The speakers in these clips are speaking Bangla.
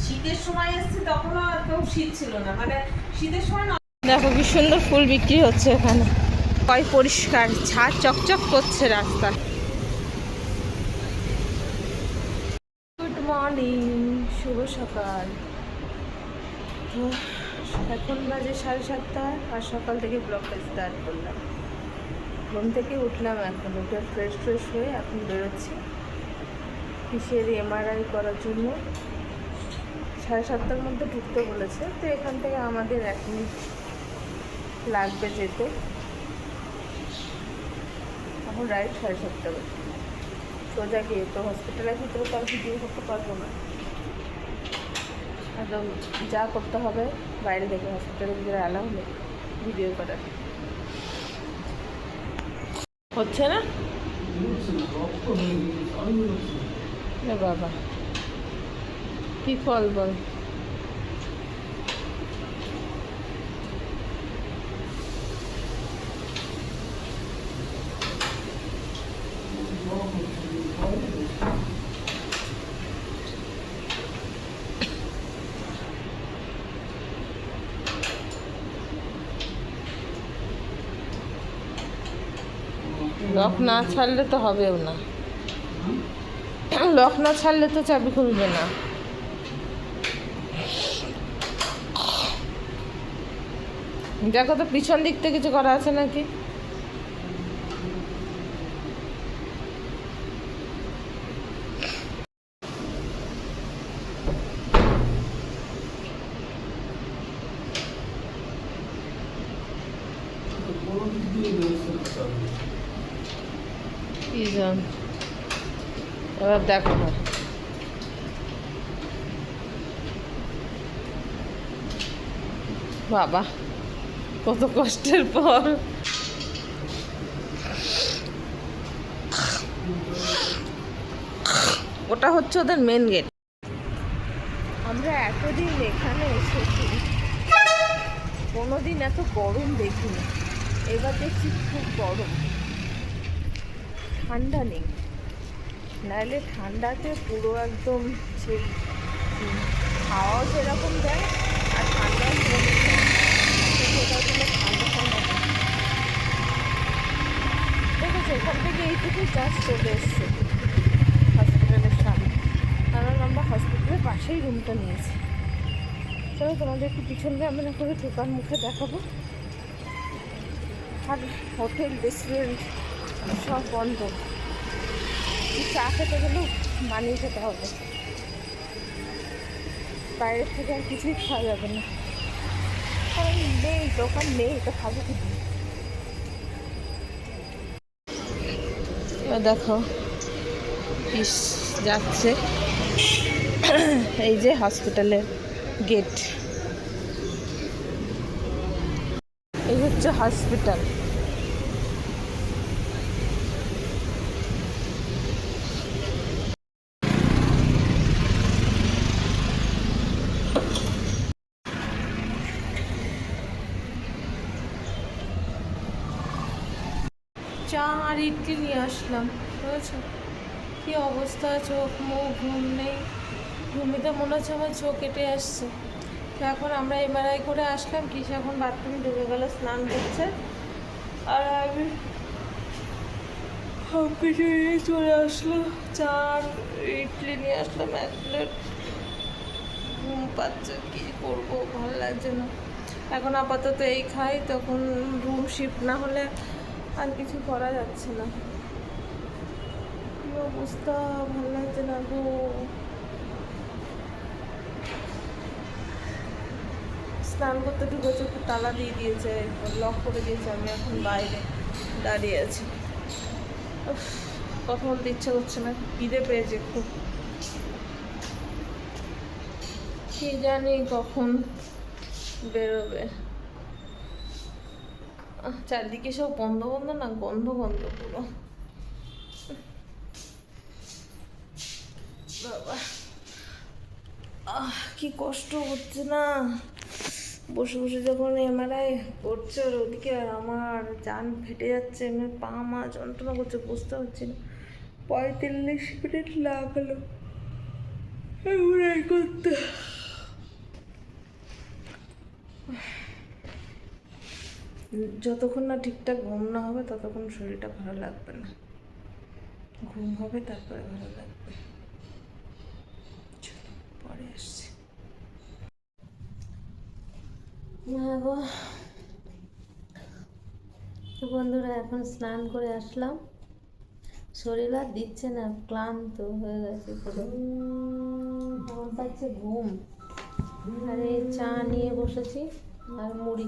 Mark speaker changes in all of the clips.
Speaker 1: শীতের সময় এসেছি তখনও কেউ শীত ছিল না, মানে শীতের সময় না।
Speaker 2: দেখো কি সুন্দর ফুল বিক্রি হচ্ছে এখানে, কয় পরিষ্কার, ছাদ চকচক করছে রাস্তা। গুড মর্নিং, শুভ সকাল। তো এখন বাজে 7:30 আর সকাল থেকে ব্লগটা স্টার্ট করলাম। ঘুম থেকে উঠলাম, এখন উঠে ফ্রেশ হয়ে এখন বেরোচ্ছি কিসের এমআরআই করার জন্য। 7:30টার মধ্যে ঢুকতে বলেছে, তো এখান থেকে আমাদের 1 মিনিট লাগবে যেতে। এখন রাইট 7:30 বাজে, সোজা গিয়ে তো হসপিটালের ভিতরে তো আর ভিডিও করতে পারবো না, একদম যা করতে হবে বাইরে থেকে, হসপিটালের ভিতরে অ্যালাউ নেই ভিডিও করার। হচ্ছে না বাবা, কি ফল বল। লক না ছাড়লে তো হবেও না, লক না ছাড়লে তো চাবি খুলবে না। দেখো তো পিছন দিক থেকে কিছু করা আছে নাকি। কি জান, এবার দেখো না বাবা, কত কষ্টের পর। ওটা হচ্ছে ওদের মেন গেট। আমরা এতদিন এখানে এসেছি, কোনোদিন এত গরম দেখিনি, এবার দেখছি খুব গরম, ঠান্ডা নেই। নাহলে ঠান্ডাতে পুরো একদম সেই হাওয়াও সেরকম দেয় আর ঠান্ডাও সেরকম দেয়, ঠান্ডা ঠান্ডা। দেখেছো এখান থেকে এইটুকু জাস্ট চলে এসছে হসপিটালের সামনে, কারণ আমরা হসপিটালের পাশেই রুমটা নিয়েছি। চলো তোমাদের একটু পিছন ক্যামেরা করে দোকান মুখে দেখাবো। আর হোটেল রেস্টুরেন্ট সব বন্ধ, চা খেতে গেলেও বানিয়ে খেতে হবে, বাইরের থেকে আর কিছুই খাওয়া যাবে না, কারণ নেই, দোকান নেই, তো খাবো কি। দেখো পিস যাচ্ছে, এই যে হসপিটালের গেট, এই হচ্ছে হসপিটাল। চা আর ইডলি নিয়ে আসলাম, বুঝেছো কি অবস্থা, চোখ মুখ ঘুম নেই, ঘুমিতে মনে হচ্ছে আমার চোখ কেটে আসছে। তো এখন আমরা এমআরআই করে আসলাম, কিসে এখন বাথরুমে ঢুকে গেল, স্নান করছে, আর আমি সব কিছু নিয়ে চলে আসলো। চা আর ইডলি নিয়ে আসলাম 1 প্লেট। ঘুম পাচ্ছে, কী করবো, ভালো লাগছে না। এখন আপাতত এই খাই, তখন রুম শিফট না হলে আর কিছু করা যাচ্ছে না। কী অবস্থা, ভালো লাগছে না গো। স্নান করতে ঢুকেছে, একটু তালা দিয়ে দিয়েছে, লক করে দিয়েছে, আমি এখন বাইরে দাঁড়িয়ে আছি। কথা বলতে ইচ্ছে করছে না, খিদে পেয়েছে খুব, কি জানি কখন বেরোবে। চারদিকে সব বন্ধ বন্ধ না, গন্ধ গন্ধ পুরো। বাবা কি কষ্ট হচ্ছে না, বসে বসে যখন এমআরআই করছে ওর ওদিকে, আর আমার জান ফেটে যাচ্ছে, এমনি পা মা যন্ত্রণা করছে, বুঝতে পারছি না। 45 মিনিট লাগলো এমআরআই করতে। যতক্ষণ না ঠিকঠাক ঘুম না হবে ততক্ষণ শরীরটা ভালো লাগবে না, ঘুম হবে তারপরে ভালো লাগবে। চলো পরে আসছি। তো বন্ধুরা এখন স্নান করে আসলাম, শরীর আর দিচ্ছে না, ক্লান্ত হয়ে গেছে পুরো, আমার পাচ্ছে ঘুম। আর এই চা নিয়ে বসেছি আর মুড়ি।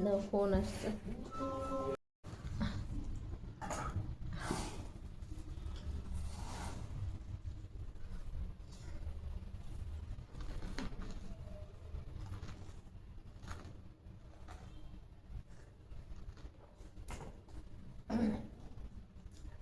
Speaker 2: না ফোন আসছে।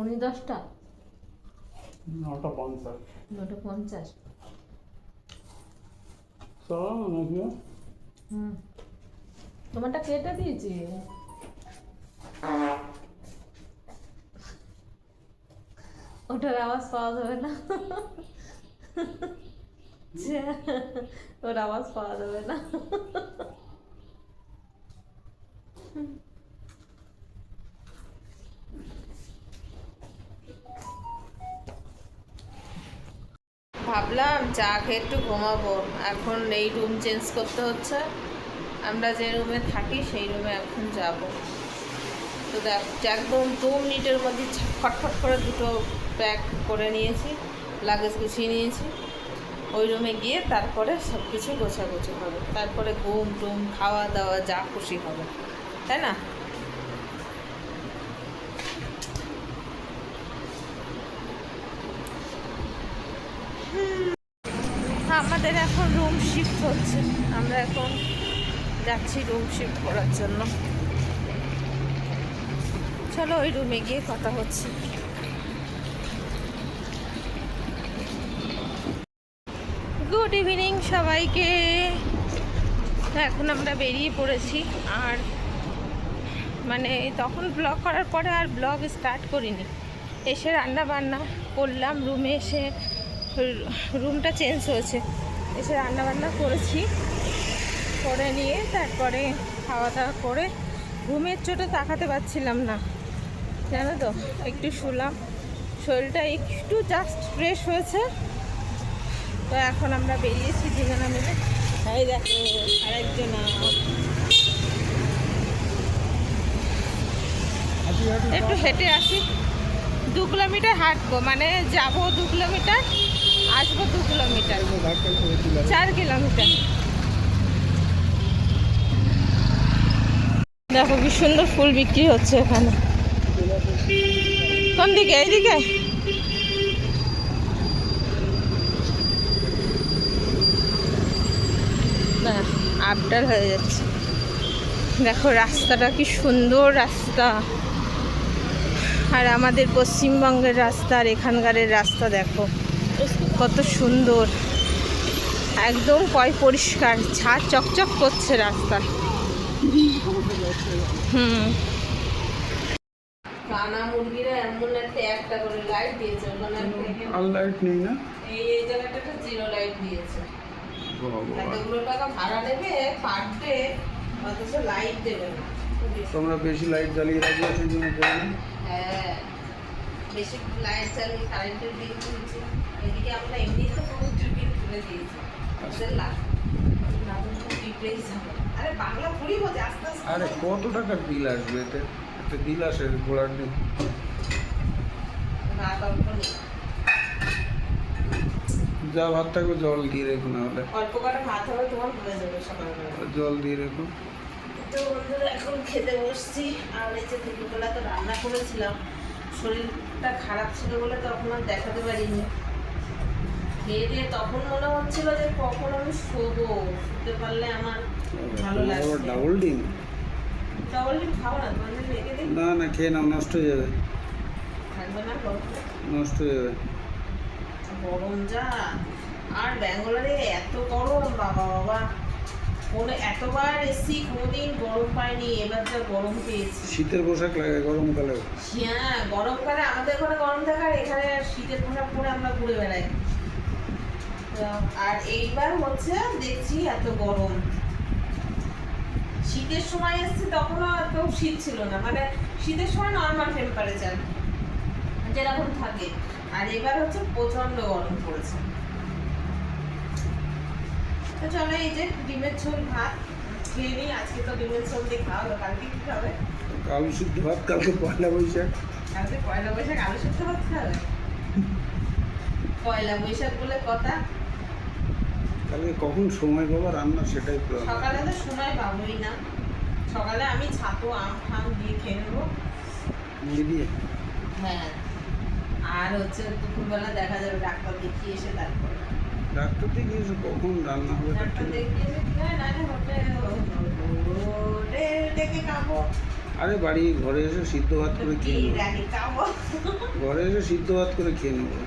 Speaker 2: উনি 10টা
Speaker 3: 9:50
Speaker 2: 9:50।
Speaker 3: নাকি?
Speaker 2: তোমারটা কেটে দিয়েছি। ওটার আওয়াজ পাওয়া যাবে না, ওর আওয়াজ পাওয়া যাবে না। ভাবলাম চা খেয়ে একটু ঘুমাবো, এখন এই রুম চেঞ্জ করতে হচ্ছে, আমরা যে রুমে থাকি সেই রুমে এখন যাব। তো দেখ একদম 2 মিনিটের মধ্যে ফটফট করে দুটো প্যাক করে নিয়েছি, লাগেজ গুছিয়ে নিয়েছি। ওই রুমে গিয়ে তারপরে সব কিছু গোছাগুছি হবে, তারপরে ঘুম টুম খাওয়া দাওয়া যা খুশি হবে, তাই না? আমাদের এখন রুম শিফট হচ্ছে, আমরা এখন যাচ্ছি রুম শিফট করার জন্য। চলো ওই রুমে গিয়ে কথা হচ্ছে। গুড ইভিনিং সবাইকে। এখন আমরা বেরিয়ে পড়েছি, আর মানে তখন ব্লগ করার পরে আর ব্লগ স্টার্ট করিনি, এসে রান্না বান্না করলাম, রুমে এসে রুমটা চেঞ্জ হয়েছে, এসে রান্না বান্না করেছি, করে নিয়ে তারপরে খাওয়া দাওয়া করে ঘুমের চোটে তাকাতে পারছিলাম না, জানো তো, একটু শুলাম, শরীরটা একটু জাস্ট ফ্রেশ হয়েছে। তো এখন আমরা বেরিয়েছি দুজনা মিলে। এই দেখো আরেকজন, একটু হেঁটে আসি, 2 কিলোমিটার হাঁটবো, মানে যাবো 2 কিলোমিটার, আসবো 2 কিলোমিটার, 4 কিলোমিটার। দেখো কি সুন্দর ফুল বিক্রি হচ্ছে এখানে। কোন দিকে? এইদিকে? না, আপডাল হয়ে যাচ্ছে। দেখো রাস্তাটা কি সুন্দর রাস্তা, আর আমাদের পশ্চিমবঙ্গের রাস্তা আর এখানকারের রাস্তা দেখো কত সুন্দর, একদম পরিষ্কার, ছাদ চকচক করছে রাস্তা। কানা মুরগিরা এমন একটা করে লাইট দিয়েছে,
Speaker 3: আর লাইট নেই না,
Speaker 2: এই জায়গাটা 0 লাইট দিয়েছে। এতগুলো টাকা ভাড়া নেবে পার ডে, অথচ লাইট দেবে না।
Speaker 3: তোমরা বেশি লাইট জ্বালিয়ে রাখবে সেই জন্য দেবে।
Speaker 2: হ্যাঁ, বেশি লাইট জ্বালিয়ে কারেন্টের বিল তুলছে, এদিকে আমরা এমনিতে কারেন্টের বিল তুলে দিয়েছি। আরে বাংলা পড়ি বোঝে আস্তে আস্তে।
Speaker 3: আরে কত টাকার বিল আসবে এতে? একটা বিল আসে ঘোড়ার নেই।
Speaker 2: রাত অল্প নেই,
Speaker 3: যা ভাত থাকবে জল দিয়ে রেখো, না হলে
Speaker 2: অল্প কটা ভাত হবে, তোমার হয়ে যাবে সকালবেলা।
Speaker 3: জল দিয়ে রেখো।
Speaker 2: তো বন্ধুরা এখন খেতে বসছি, আর এই যে দুপুরবেলা তো রান্না করেছিলাম, শরীরটা খারাপ ছিল বলে তখন আর দেখাতে পারিনি। খেয়ে দিয়ে তখন মনে হচ্ছিল যে কখন আমি শোবো, শুতে পারলে আমার ভালো লাগবে।
Speaker 3: ডাবল ডিম?
Speaker 2: ডাবল ডিম খাবো না, তোমাদের রেখে দিই।
Speaker 3: না না, খেয়ে নাও, নষ্ট হয়ে যাবে।
Speaker 2: থাকবে না গরমে?
Speaker 3: নষ্ট হয়ে যাবে।
Speaker 2: গরম যা, আর ব্যাঙ্গালোরে এত গরম, বাবা বাবা, কোনো এতবার এসি কোনোদিন গরম পাইনি, এবার যা গরম পেয়েছি।
Speaker 3: শীতের পোশাক লাগে গরমকালে?
Speaker 2: হ্যাঁ, গরমকালে আমাদের এখানে গরম থাকে, আর এখানে শীতের পোশাক পরে আমরা ঘুরে বেড়াই।
Speaker 1: আর এইবার হচ্ছে দেখছি এত গরম। শীতের সময় এসেছি তখনও এত শীত ছিল না, মানে শীতের সময় নর্মাল টেম্পারেচার যেরকম থাকে, আর এবার হচ্ছে প্রচন্ড গরম পড়েছে। তো চলো এই যে ডিমের ঝোল ভাত খেয়ে নিই। আজকে তো ডিমের ঝোল দিয়ে খাওয়া হলো, কালকে কি খাবে?
Speaker 3: আলু সিদ্ধ ভাত, কালকে পয়লা বৈশাখ।
Speaker 1: কালকে পয়লা বৈশাখ আলু সিদ্ধ ভাত খাবে? পয়লা বৈশাখ বলে কথা।
Speaker 3: কালকে কখন সময় পাবো রান্না সেটাই problem।
Speaker 1: সকালে তো সময় পাবোই না। সকালে আমি ছাতু আম ফাম দিয়ে খেয়ে নেবো।
Speaker 3: মুড়ি দিয়ে।
Speaker 1: হ্যাঁ, আর হচ্ছে দুপুরবেলা দেখা যাবে ডাক্তার দেখিয়ে এসে তারপর।
Speaker 3: ডাক্তার থেকে এসে কখন রান্না হবে তা
Speaker 1: ডাক্তার
Speaker 3: ঠিক নেই।
Speaker 1: দেখিয়ে এসে কি হয়, নাহলে হোটেল ডেকে খাবো।
Speaker 3: আরে বাড়ি ঘরে এসে সিদ্ধ ভাত করে খেয়ে নেবো।
Speaker 1: বিরিয়ানি খাবো।
Speaker 3: ঘরে এসে সিদ্ধ ভাত করে খেয়ে নেবো।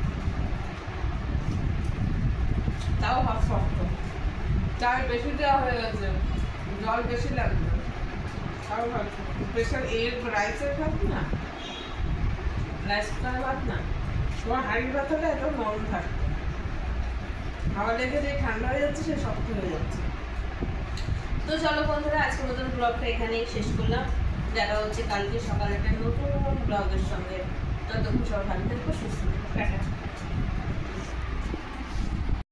Speaker 1: তাও ভাত শক্ত।
Speaker 2: চাল বেশি দেওয়া হয়ে গেছে, জল বেশি লাগবে।
Speaker 1: তাও ভাত স্পেশাল এর রাইসের ভাত না, রাইস কুকারের ভাত না, তোমার হাঁড়ির ভাত হলে এত নরম থাকতো। হাওয়া লেগে যে ঠান্ডা হয়ে যাচ্ছে সে শক্ত হয়ে যাচ্ছে। তো চলো বন্ধুরা, আজকের মতন ব্লগটা এখানেই শেষ করলাম। দেখা হচ্ছে কালকে সকালে একটা নতুন ব্লগের সঙ্গে। ততক্ষণ সব ভালো থাকবো, সুস্থ থাকবো। টাটা।